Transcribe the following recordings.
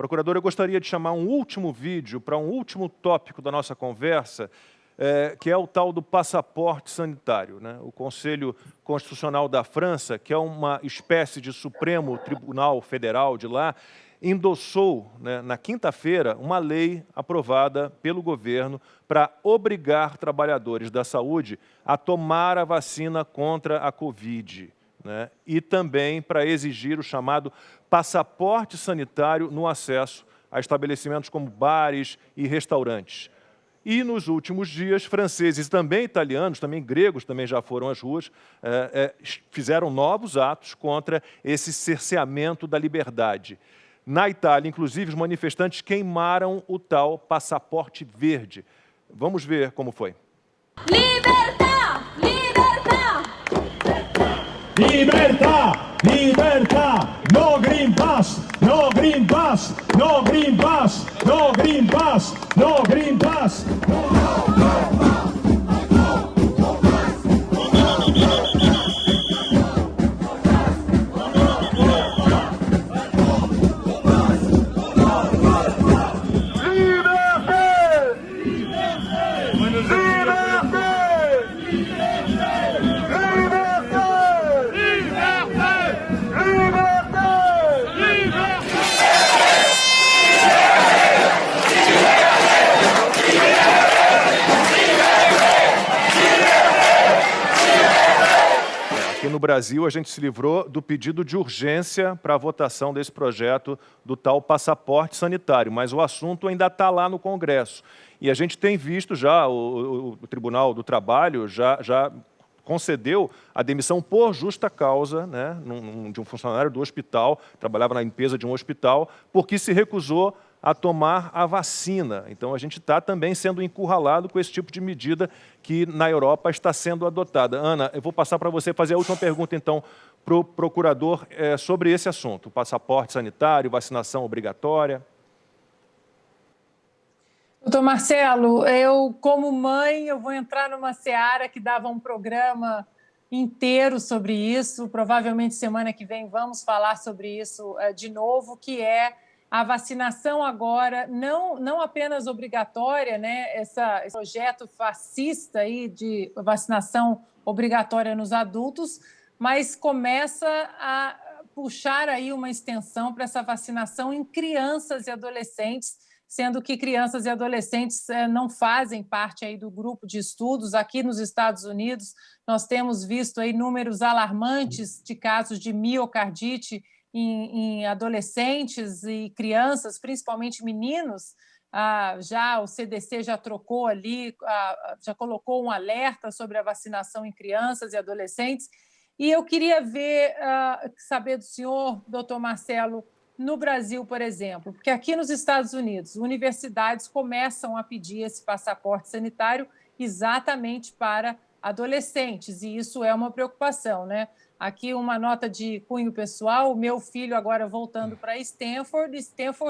Procurador, eu gostaria de chamar um último vídeo para um último tópico da nossa conversa, que é o tal do passaporte sanitário, né? O Conselho Constitucional da França, que é uma espécie de Supremo Tribunal Federal de lá, endossou, né, na quinta-feira, uma lei aprovada pelo governo para obrigar trabalhadores da saúde a tomar a vacina contra a Covid, né? E também para exigir o chamado passaporte sanitário no acesso a estabelecimentos como bares e restaurantes. E nos últimos dias, franceses e também italianos, também gregos, também já foram às ruas, fizeram novos atos contra esse cerceamento da liberdade. Na Itália, inclusive, os manifestantes queimaram o tal passaporte verde. Vamos ver como foi. Libertà! Libertà! Libertà! Libertà! No Green Pass! No Green Pass! No Green Pass! No Green Pass! No Green Pass! Aqui no Brasil, a gente se livrou do pedido de urgência para a votação desse projeto do tal passaporte sanitário, mas o assunto ainda está lá no Congresso. E a gente tem visto já, o Tribunal do Trabalho já concedeu a demissão por justa causa, né, de um funcionário do hospital, trabalhava na limpeza de um hospital, porque se recusou a tomar a vacina. Então, a gente está também sendo encurralado com esse tipo de medida que na Europa está sendo adotada. Ana, eu vou passar para você fazer a última pergunta, então, para o procurador sobre esse assunto, passaporte sanitário, vacinação obrigatória. Doutor Marcelo, eu, como mãe, eu vou entrar numa seara que dava um programa inteiro sobre isso. Provavelmente, semana que vem, vamos falar sobre isso de novo, que é a vacinação agora, não apenas obrigatória, né? Esse projeto fascista aí de vacinação obrigatória nos adultos, mas começa a puxar aí uma extensão para essa vacinação em crianças e adolescentes, sendo que crianças e adolescentes não fazem parte aí do grupo de estudos. Aqui nos Estados Unidos, nós temos visto aí números alarmantes de casos de miocardite em adolescentes e crianças, principalmente meninos. Já o CDC já trocou ali, já colocou um alerta sobre a vacinação em crianças e adolescentes. E eu queria saber do senhor, doutor Marcelo, no Brasil, por exemplo, porque aqui nos Estados Unidos, universidades começam a pedir esse passaporte sanitário exatamente para adolescentes, e isso é uma preocupação, né? Aqui uma nota de cunho pessoal, o meu filho agora voltando para Stanford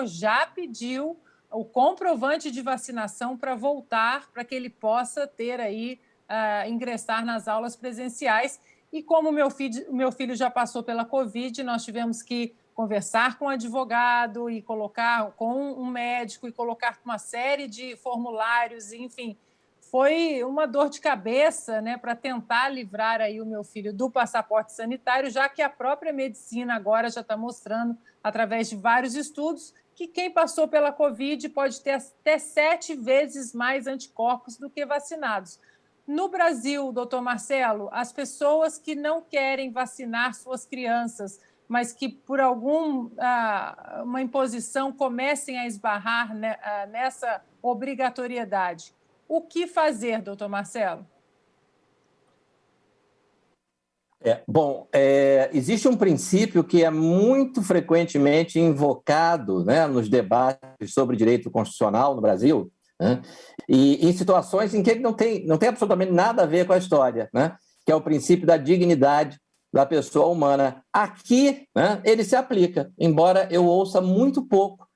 já pediu o comprovante de vacinação para voltar, para que ele possa ter aí, ingressar nas aulas presenciais. E como meu filho já passou pela Covid, nós tivemos que conversar com um advogado e colocar com um médico e colocar uma série de formulários, enfim, foi uma dor de cabeça, né, para tentar livrar aí o meu filho do passaporte sanitário, já que a própria medicina agora já está mostrando, através de vários estudos, que quem passou pela Covid pode ter até 7 vezes mais anticorpos do que vacinados. No Brasil, doutor Marcelo, as pessoas que não querem vacinar suas crianças, mas que por uma imposição comecem a esbarrar nessa obrigatoriedade, o que fazer, doutor Marcelo? Existe um princípio que é muito frequentemente invocado, né, nos debates sobre direito constitucional no Brasil, né, e em situações em que ele não tem absolutamente nada a ver com a história, né, que é o princípio da dignidade da pessoa humana. Aqui, né, ele se aplica, embora eu ouça muito pouco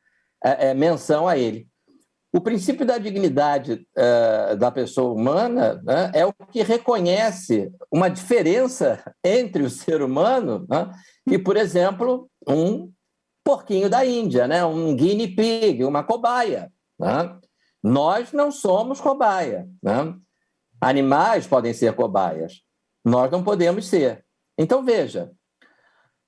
menção a ele. O princípio da dignidade da pessoa humana, né, é o que reconhece uma diferença entre o ser humano, né, e, por exemplo, um porquinho da Índia, né? Um guinea pig, uma cobaia. Né? Nós não somos cobaia. Né? Animais podem ser cobaias. Nós não podemos ser. Então, veja,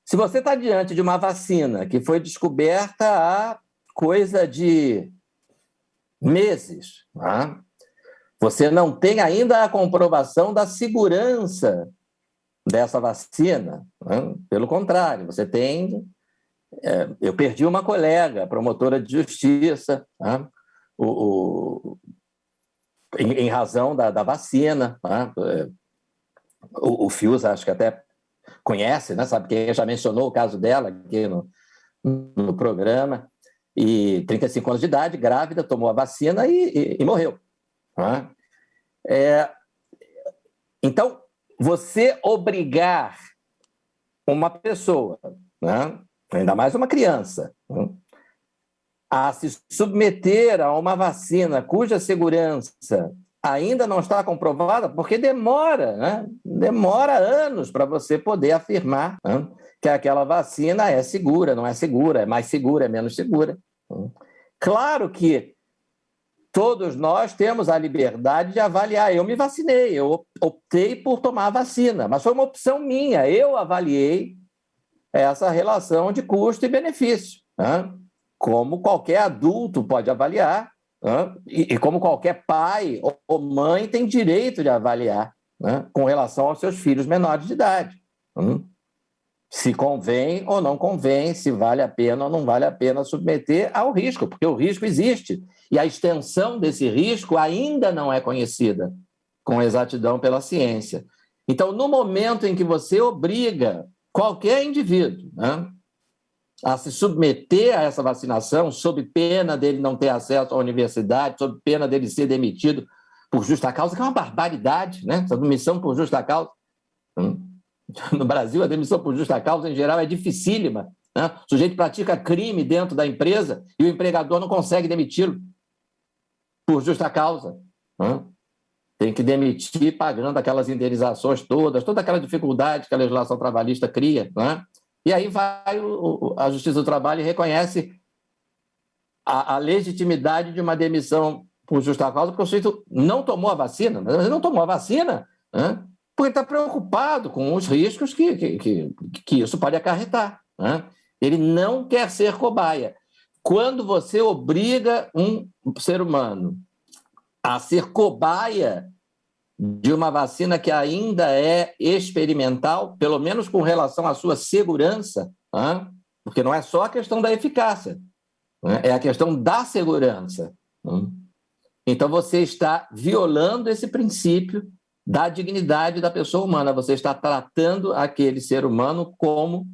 se você está diante de uma vacina que foi descoberta há coisa de meses, né? Você não tem ainda a comprovação da segurança dessa vacina. Né? Pelo contrário, você tem... eu perdi uma colega, promotora de justiça, né? Em razão da vacina. Né? O Fius, acho que até conhece, né? Sabe quem já mencionou o caso dela aqui no programa. E 35 anos de idade, grávida, tomou a vacina e morreu. Né? Então, você obrigar uma pessoa, né? Ainda mais uma criança, né? A se submeter a uma vacina cuja segurança ainda não está comprovada, porque demora, né? Demora anos para você poder afirmar, né, que aquela vacina é segura, não é segura, é mais segura, é menos segura. Claro que todos nós temos a liberdade de avaliar. Eu me vacinei, eu optei por tomar a vacina, mas foi uma opção minha. Eu avaliei essa relação de custo e benefício, né? Como qualquer adulto pode avaliar, né? E como qualquer pai ou mãe tem direito de avaliar, né, com relação aos seus filhos menores de idade. Se convém ou não convém, se vale a pena ou não vale a pena submeter ao risco, porque o risco existe. E a extensão desse risco ainda não é conhecida com exatidão pela ciência. Então, no momento em que você obriga qualquer indivíduo, né, a se submeter a essa vacinação, sob pena dele não ter acesso à universidade, sob pena dele ser demitido por justa causa, que é uma barbaridade, né? Essa demissão por justa causa. No Brasil, a demissão por justa causa, em geral, é dificílima. Né? O sujeito pratica crime dentro da empresa e o empregador não consegue demiti-lo por justa causa. Né? Tem que demitir pagando aquelas indenizações todas, toda aquela dificuldade que a legislação trabalhista cria. Né? E aí vai a Justiça do Trabalho e reconhece a legitimidade de uma demissão por justa causa, porque o sujeito não tomou a vacina. Mas ele não tomou a vacina, né? Porque está preocupado com os riscos que isso pode acarretar. Né? Ele não quer ser cobaia. Quando você obriga um ser humano a ser cobaia de uma vacina que ainda é experimental, pelo menos com relação à sua segurança, né? Porque não é só a questão da eficácia, né? É a questão da segurança. Né? Então, você está violando esse princípio da dignidade da pessoa humana. Você está tratando aquele ser humano como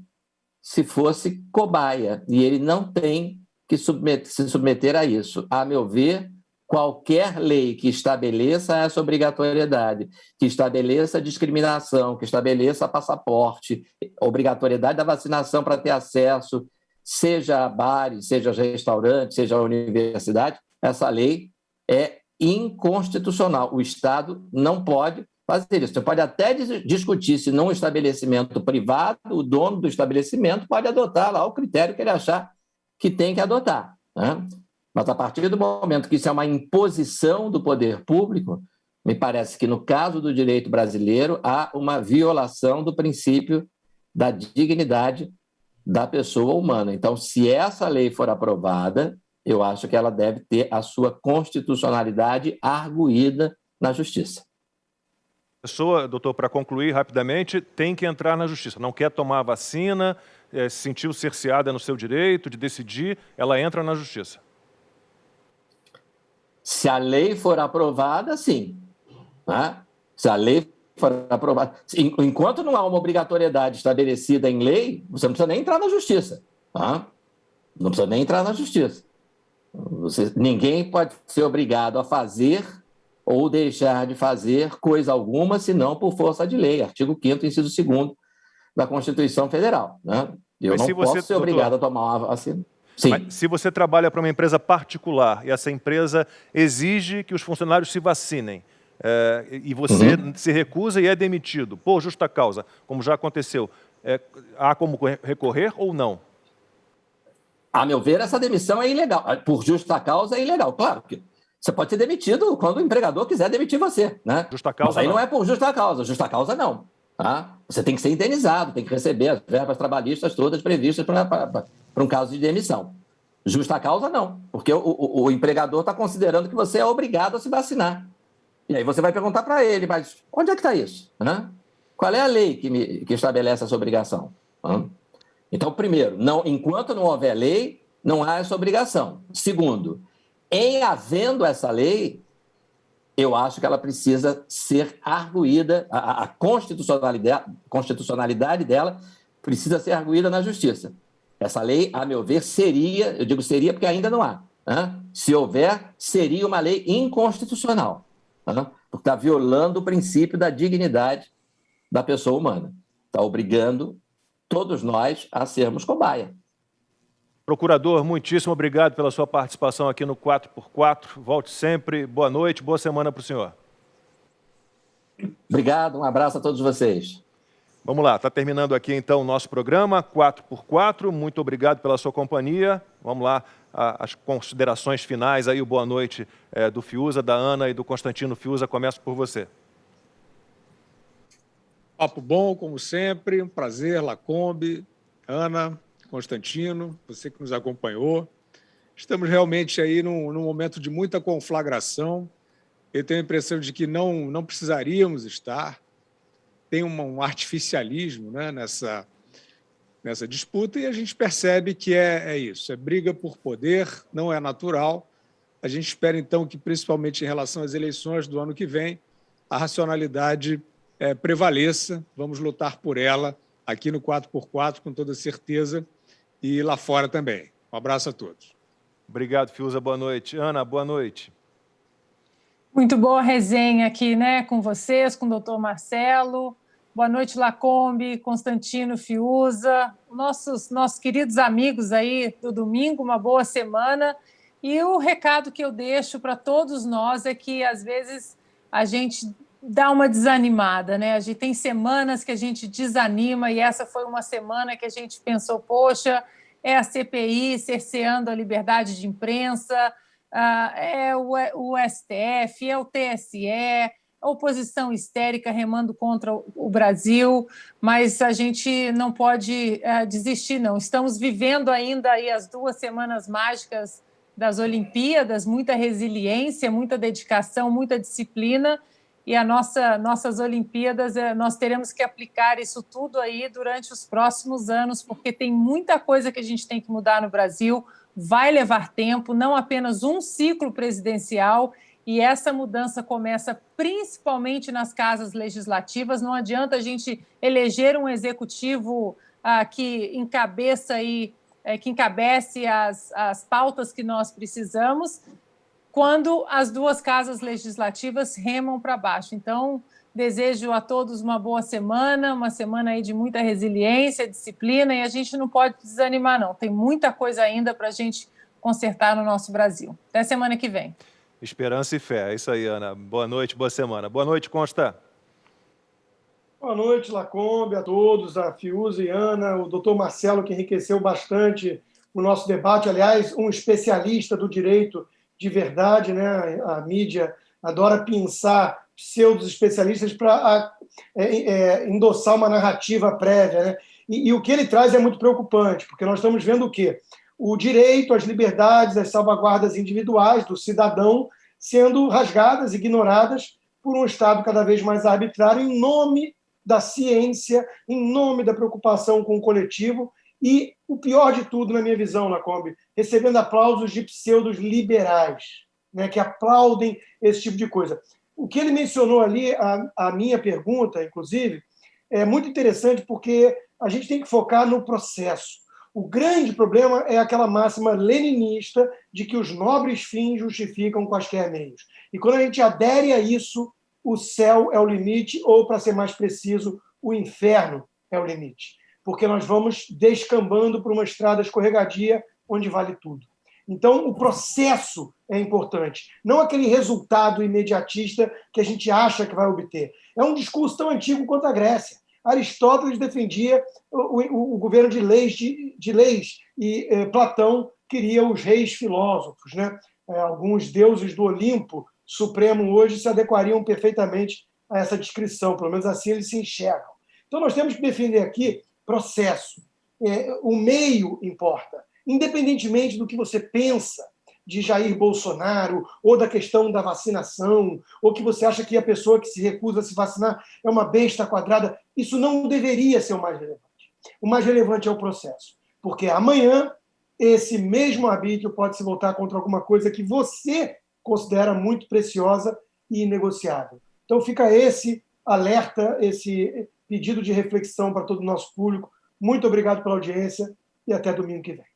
se fosse cobaia, e ele não tem que se submeter a isso. A meu ver, qualquer lei que estabeleça essa obrigatoriedade, que estabeleça discriminação, que estabeleça passaporte, obrigatoriedade da vacinação para ter acesso, seja a bares, seja a restaurantes, seja a universidade, essa lei é inconstitucional. O Estado não pode fazer isso. Você pode até discutir se num estabelecimento privado, o dono do estabelecimento pode adotar lá o critério que ele achar que tem que adotar. Né? Mas a partir do momento que isso é uma imposição do poder público, me parece que no caso do direito brasileiro há uma violação do princípio da dignidade da pessoa humana. Então, se essa lei for aprovada, eu acho que ela deve ter a sua constitucionalidade arguída na Justiça. A pessoa, doutor, para concluir rapidamente, tem que entrar na Justiça. Não quer tomar a vacina, se sentiu cerceada no seu direito de decidir, ela entra na Justiça. Se a lei for aprovada, sim. Né? Se a lei for aprovada... Enquanto não há uma obrigatoriedade estabelecida em lei, você não precisa nem entrar na Justiça. Tá? Não precisa nem entrar na Justiça. Ninguém pode ser obrigado a fazer ou deixar de fazer coisa alguma, senão por força de lei. Artigo 5º, inciso 2º da Constituição Federal. Né? Eu não posso ser obrigado a tomar uma vacina. Sim. Mas se você trabalha para uma empresa particular e essa empresa exige que os funcionários se vacinem, e você se recusa e é demitido por justa causa, como já aconteceu, há como recorrer ou não? A meu ver, essa demissão é ilegal. Por justa causa é ilegal. Claro que você pode ser demitido quando o empregador quiser demitir você, né? Justa causa, mas aí não. não é por justa causa. Justa causa, não. Tá? Você tem que ser indenizado, tem que receber as verbas trabalhistas todas previstas para um caso de demissão. Justa causa, não. Porque o empregador está considerando que você é obrigado a se vacinar. E aí você vai perguntar para ele, mas onde é que está isso? Qual é a lei que estabelece essa obrigação? Então, primeiro, enquanto não houver lei, não há essa obrigação. Segundo, em havendo essa lei, eu acho que ela precisa ser arguída, a constitucionalidade dela precisa ser arguída na justiça. Essa lei, a meu ver, seria, eu digo seria porque ainda não há. Se houver, seria uma lei inconstitucional, porque está violando o princípio da dignidade da pessoa humana. Está obrigando todos nós a sermos cobaia. Procurador, muitíssimo obrigado pela sua participação aqui no 4x4. Volte sempre. Boa noite, boa semana para o senhor. Obrigado, um abraço a todos vocês. Vamos lá, está terminando aqui então o nosso programa 4x4. Muito obrigado pela sua companhia. Vamos lá, as considerações finais aí, o boa noite do Fiuza, da Ana e do Constantino Fiuza. Começo por você. Papo bom, como sempre, um prazer, Lacombe, Ana, Constantino, você que nos acompanhou. Estamos realmente aí num momento de muita conflagração. Eu tenho a impressão de que não precisaríamos estar. Tem um artificialismo, né, nessa disputa e a gente percebe que é isso, é briga por poder, não é natural. A gente espera, então, que, principalmente em relação às eleições do ano que vem, a racionalidade prevaleça, vamos lutar por ela aqui no 4x4, com toda certeza, e lá fora também. Um abraço a todos. Obrigado, Fiuza. Boa noite. Ana, boa noite. Muito boa resenha aqui, né, com vocês, com o doutor Marcelo. Boa noite, Lacombe, Constantino Fiuza, nossos queridos amigos aí do domingo, uma boa semana. E o recado que eu deixo para todos nós é que, às vezes, a gente dá uma desanimada, né? A gente tem semanas que a gente desanima e essa foi uma semana que a gente pensou, poxa, é a CPI cerceando a liberdade de imprensa, é o STF, é o TSE, a oposição histérica remando contra o Brasil, mas a gente não pode desistir, não. Estamos vivendo ainda aí as 2 semanas mágicas das Olimpíadas, muita resiliência, muita dedicação, muita disciplina, e nossas Olimpíadas, nós teremos que aplicar isso tudo aí durante os próximos anos, porque tem muita coisa que a gente tem que mudar no Brasil, vai levar tempo, não apenas um ciclo presidencial, e essa mudança começa principalmente nas casas legislativas. Não adianta a gente eleger um executivo que encabece as pautas que nós precisamos, quando as 2 casas legislativas remam para baixo. Então, desejo a todos uma boa semana, uma semana aí de muita resiliência, disciplina, e a gente não pode desanimar, não. Tem muita coisa ainda para a gente consertar no nosso Brasil. Até semana que vem. Esperança e fé. É isso aí, Ana. Boa noite, boa semana. Boa noite, Consta. Boa noite, Lacombe, a todos, a Fiuza e Ana, o doutor Marcelo, que enriqueceu bastante o nosso debate. Aliás, um especialista do direito de verdade, né? A mídia adora pensar pseudos especialistas para endossar uma narrativa prévia, né? E o que ele traz é muito preocupante, porque nós estamos vendo o quê? O direito, as liberdades, as salvaguardas individuais do cidadão sendo rasgadas, ignoradas por um Estado cada vez mais arbitrário em nome da ciência, em nome da preocupação com o coletivo. E o pior de tudo, na minha visão, Lacombe, recebendo aplausos de pseudos liberais, né, que aplaudem esse tipo de coisa. O que ele mencionou ali, a minha pergunta, inclusive, é muito interessante porque a gente tem que focar no processo. O grande problema é aquela máxima leninista de que os nobres fins justificam quaisquer meios. E quando a gente adere a isso, o céu é o limite, ou, para ser mais preciso, o inferno é o limite. Porque nós vamos descambando por uma estrada escorregadia onde vale tudo. Então, o processo é importante, não aquele resultado imediatista que a gente acha que vai obter. É um discurso tão antigo quanto a Grécia. Aristóteles defendia o governo de leis, e Platão queria os reis filósofos, né? Alguns deuses do Olimpo supremo hoje se adequariam perfeitamente a essa descrição, pelo menos assim eles se enxergam. Então nós temos que defender aqui processo. O meio importa. Independentemente do que você pensa de Jair Bolsonaro, ou da questão da vacinação, ou que você acha que a pessoa que se recusa a se vacinar é uma besta quadrada, isso não deveria ser o mais relevante. O mais relevante é o processo, porque amanhã esse mesmo arbítrio pode se voltar contra alguma coisa que você considera muito preciosa e inegociável. Então fica esse alerta, esse pedido de reflexão para todo o nosso público. Muito obrigado pela audiência e até domingo que vem.